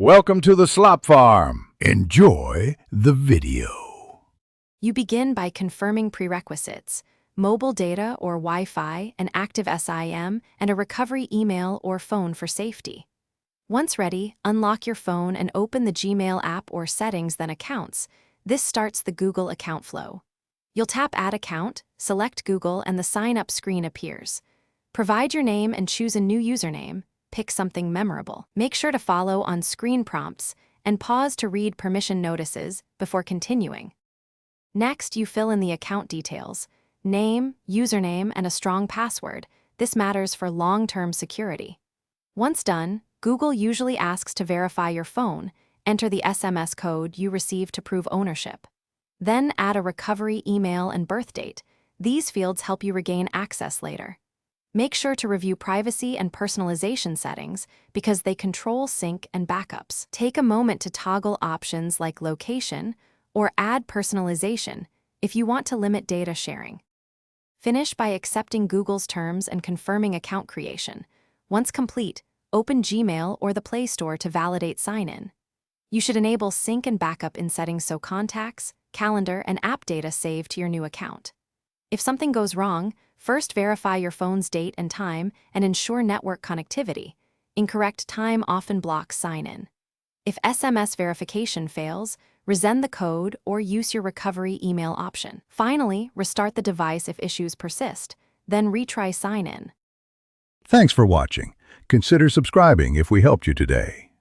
Welcome to the Slop Farm. Enjoy the video. You begin by confirming prerequisites: mobile data or Wi-Fi, an active SIM, and a recovery email or phone for safety. Once ready, unlock your phone and open the Gmail app or settings, then Accounts. This starts the Google account flow. You'll tap Add Account, select Google, and the Sign Up screen appears. Provide your name and choose a new username. Pick something memorable. Make sure to follow on screen prompts and pause to read permission notices before continuing. Next, you fill in the account details: name, username, and a strong password. This matters for long-term security. Once done, Google usually asks to verify your phone. Enter the SMS code you received to prove ownership. Then add a recovery email and birth date. These fields help you regain access later. Make sure to review privacy and personalization settings because they control sync and backups. Take a moment to toggle options like location or add personalization if you want to limit data sharing. Finish by accepting Google's terms and confirming account creation. Once complete, open Gmail or the Play Store to validate sign-in. You should enable sync and backup in settings so contacts, calendar, and app data save to your new account. If something goes wrong, first verify your phone's date and time and ensure network connectivity. Incorrect time often blocks sign-in. If SMS verification fails, resend the code or use your recovery email option. Finally, restart the device if issues persist, then retry sign-in. Thanks for watching. Consider subscribing if we helped you today.